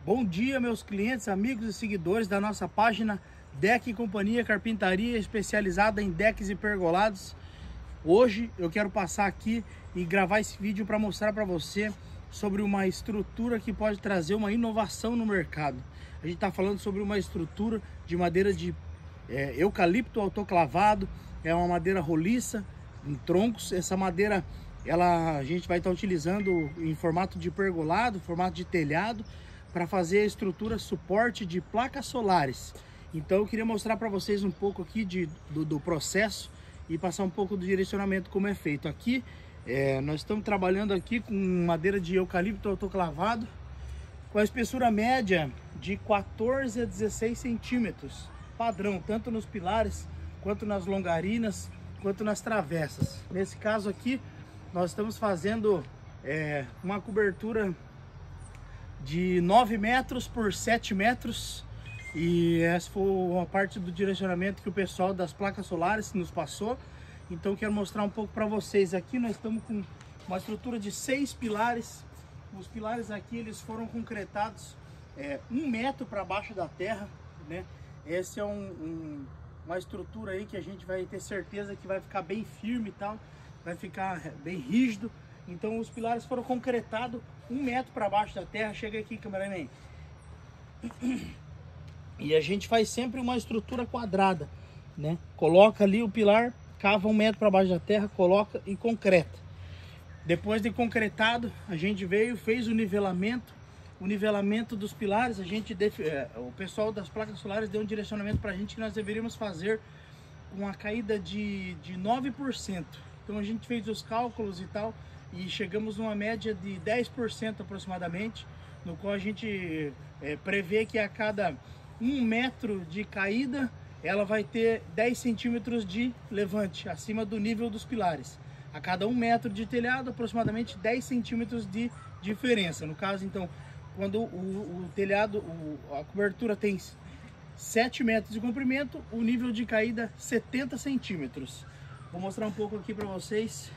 Bom dia, meus clientes, amigos e seguidores da nossa página Deck e Companhia Carpintaria, especializada em decks e pergolados. Hoje eu quero passar aqui e gravar esse vídeo para mostrar para você sobre uma estrutura que pode trazer uma inovação no mercado. A gente está falando sobre uma estrutura de madeira de eucalipto autoclavado, é uma madeira roliça em troncos. Essa madeira a gente vai estar utilizando em formato de pergolado, formato de telhado, para fazer a estrutura suporte de placas solares. Então eu queria mostrar para vocês um pouco aqui do processo e passar um pouco do direcionamento como é feito. Aqui nós estamos trabalhando aqui com madeira de eucalipto autoclavado com a espessura média de 14 a 16 centímetros, padrão, tanto nos pilares, quanto nas longarinas, quanto nas travessas. Nesse caso aqui, nós estamos fazendo uma cobertura de 9 metros por 7 metros. E essa foi uma parte do direcionamento que o pessoal das placas solares nos passou. Então quero mostrar um pouco para vocês. Aqui nós estamos com uma estrutura de 6 pilares. Os pilares aqui eles foram concretados 1 metro para baixo da terra, né? Essa é uma estrutura aí que a gente vai ter certeza que vai ficar bem firme e tal, vai ficar bem rígido. Então os pilares foram concretados 1 metro para baixo da terra. Chega aqui, cameraman. E a gente faz sempre uma estrutura quadrada, né? Coloca ali o pilar, cava 1 metro para baixo da terra, coloca e concreta. Depois de concretado, a gente veio, fez o nivelamento dos pilares. O pessoal das placas solares deu um direcionamento para a gente que nós deveríamos fazer uma caída de 9%. Então a gente fez os cálculos e tal, e chegamos numa média de 10% aproximadamente, no qual a gente prevê que a cada 1 metro de caída, ela vai ter 10 centímetros de levante acima do nível dos pilares. A cada 1 metro de telhado, aproximadamente 10 centímetros de diferença. No caso, então, quando o telhado, a cobertura tem 7 metros de comprimento, o nível de caída 70 centímetros. Vou mostrar um pouco aqui para vocês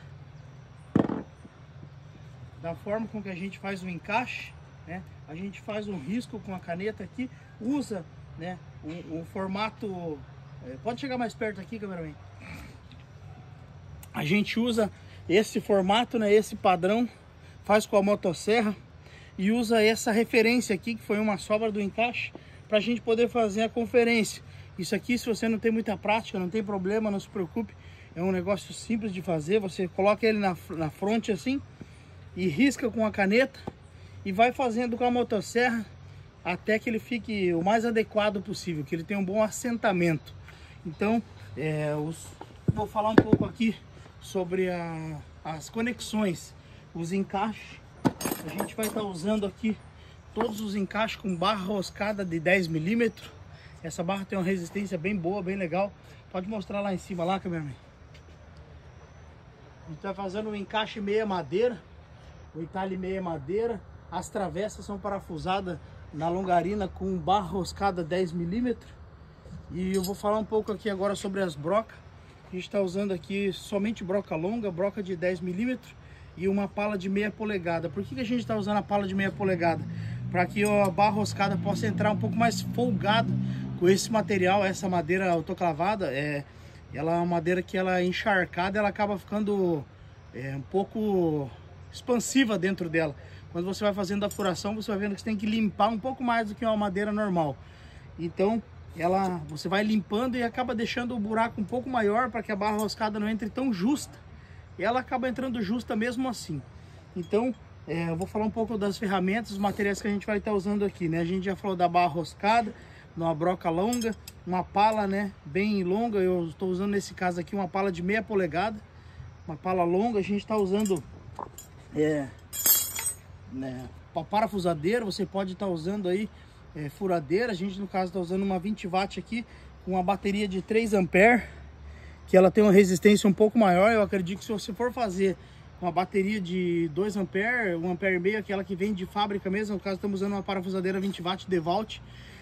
da forma com que a gente faz o encaixe, né? A gente faz um risco com a caneta aqui, usa, né, o formato, pode chegar mais perto aqui, cameraman. A gente usa esse formato, né, esse padrão, faz com a motosserra e usa essa referência aqui, que foi uma sobra do encaixe, para a gente poder fazer a conferência. Isso aqui, se você não tem muita prática, não tem problema, não se preocupe, é um negócio simples de fazer. Você coloca ele na fronte assim e risca com a caneta e vai fazendo com a motosserra até que ele fique o mais adequado possível, que ele tenha um bom assentamento. Então, vou falar um pouco aqui sobre as conexões, os encaixes. A gente vai estar usando aqui todos os encaixes com barra roscada de 10 milímetros. Essa barra tem uma resistência bem boa, bem legal. Pode mostrar lá em cima, lá, cameraman. A gente está fazendo um encaixe meia madeira, o entalhe meia madeira. As travessas são parafusadas na longarina com barra roscada 10 milímetros. E eu vou falar um pouco aqui agora sobre as brocas. A gente está usando aqui somente broca longa, broca de 10 milímetros e uma pala de meia polegada. Por que a gente está usando a pala de meia polegada? Para que a barra roscada possa entrar um pouco mais folgado com esse material. Essa madeira autoclavada, ela é uma madeira que ela é encharcada, ela acaba ficando um pouco expansiva dentro dela. Quando você vai fazendo a furação, você vai vendo que você tem que limpar um pouco mais do que uma madeira normal. Então, você vai limpando e acaba deixando o buraco um pouco maior para que a barra roscada não entre tão justa. E ela acaba entrando justa mesmo assim. Então, eu vou falar um pouco das ferramentas, os materiais que a gente vai estar usando aqui, né? A gente já falou da barra roscada, uma broca longa, uma pala, né, bem longa. Eu estou usando nesse caso aqui uma pala de meia polegada, uma pala longa. A gente está usando parafusadeira, você pode estar usando aí furadeira. A gente no caso está usando uma 20 watt aqui com uma bateria de 3 amperes, que ela tem uma resistência um pouco maior. Eu acredito que se você for fazer uma bateria de 2 amperes, 1,5 ampere, aquela que vem de fábrica mesmo, no caso estamos usando uma parafusadeira 20 watt DeWalt.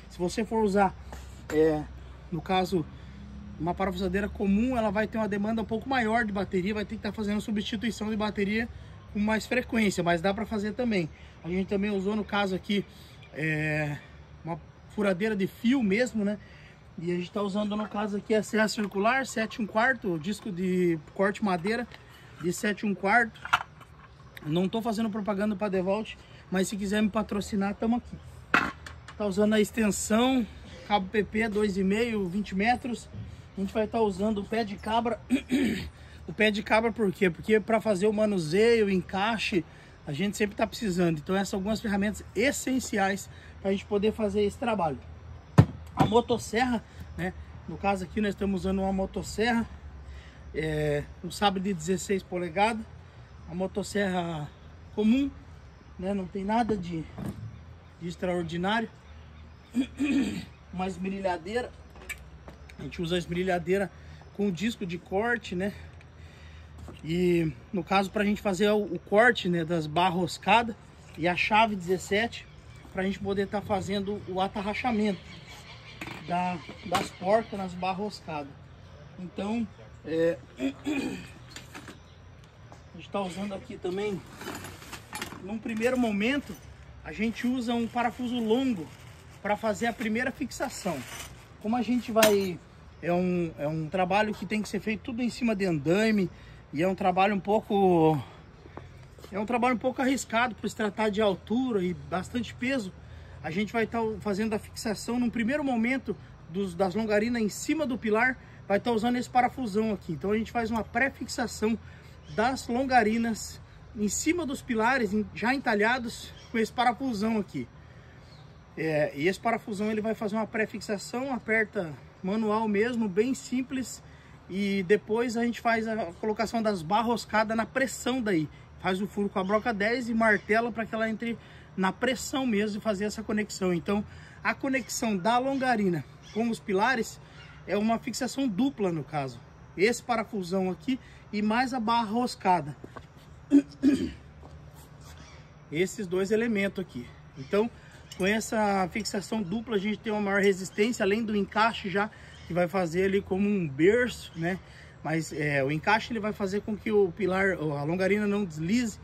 Se você for usar no caso uma parafusadeira comum, ela vai ter uma demanda um pouco maior de bateria, vai ter que estar fazendo substituição de bateria com mais frequência, mas dá para fazer também. A gente também usou no caso aqui uma furadeira de fio mesmo, né? E a gente tá usando no caso aqui a serra circular 7 1/4, disco de corte madeira de 7 1/4. Não tô fazendo propaganda para DeWalt, mas se quiser me patrocinar, estamos aqui. Tá usando a extensão, cabo PP 2,5, 20 metros. A gente vai estar usando o pé de cabra. O pé de cabra por quê? Porque para fazer o manuseio, o encaixe, a gente sempre está precisando. Então essas são algumas ferramentas essenciais para a gente poder fazer esse trabalho. A motosserra, né? No caso aqui nós estamos usando uma motosserra, um sabre de 16 polegadas. A motosserra comum, né? Não tem nada de extraordinário. Uma esmerilhadeira. A gente usa a esmerilhadeira com disco de corte, né? E no caso para a gente fazer o corte, né, das barras roscadas, e a chave 17 para a gente poder estar fazendo o atarrachamento das porcas nas barras roscadas. Então a gente está usando aqui também, num primeiro momento a gente usa um parafuso longo para fazer a primeira fixação. Como a gente vai, é um trabalho que tem que ser feito tudo em cima de andaime, e é um trabalho um pouco arriscado por se tratar de altura e bastante peso. A gente vai estar fazendo a fixação num primeiro momento das longarinas em cima do pilar, vai estar usando esse parafusão aqui. Então a gente faz uma pré-fixação das longarinas em cima dos pilares já entalhados com esse parafusão aqui. E esse parafusão ele vai fazer uma pré-fixação, aperta manual mesmo, bem simples, e depois a gente faz a colocação das barras roscadas na pressão daí. Faz o furo com a broca 10 e martela para que ela entre na pressão mesmo e fazer essa conexão. Então a conexão da longarina com os pilares é uma fixação dupla no caso. Esse parafusão aqui e mais a barra roscada. Esses dois elementos aqui. Então com essa fixação dupla a gente tem uma maior resistência, além do encaixe já que vai fazer ali como um berço, né? Mas o encaixe ele vai fazer com que o pilar, a longarina não deslize,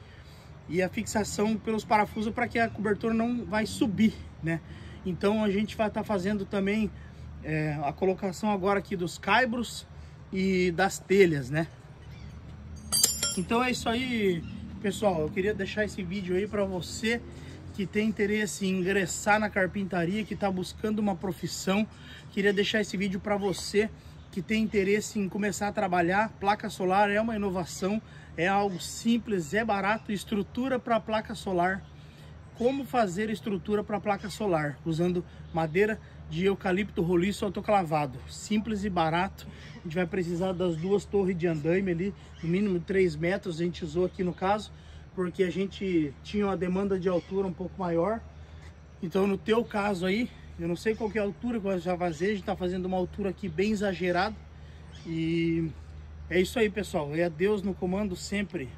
e a fixação pelos parafusos para que a cobertura não vai subir, né? Então a gente vai estar fazendo também a colocação agora aqui dos caibros e das telhas, né? Então é isso aí, pessoal. Eu queria deixar esse vídeo aí para você que tem interesse em ingressar na carpintaria, que está buscando uma profissão. Queria deixar esse vídeo para você que tem interesse em começar a trabalhar. Placa solar é uma inovação, é algo simples, é barato. Estrutura para placa solar. Como fazer estrutura para placa solar usando madeira de eucalipto roliço autoclavado, simples e barato. A gente vai precisar das duas torres de andaime ali, no mínimo 3 metros. A gente usou aqui no caso porque a gente tinha uma demanda de altura um pouco maior. Então no teu caso aí, eu não sei qual que é a altura que você vai fazer, a gente está fazendo uma altura aqui bem exagerada. E é isso aí, pessoal, é Deus no comando sempre.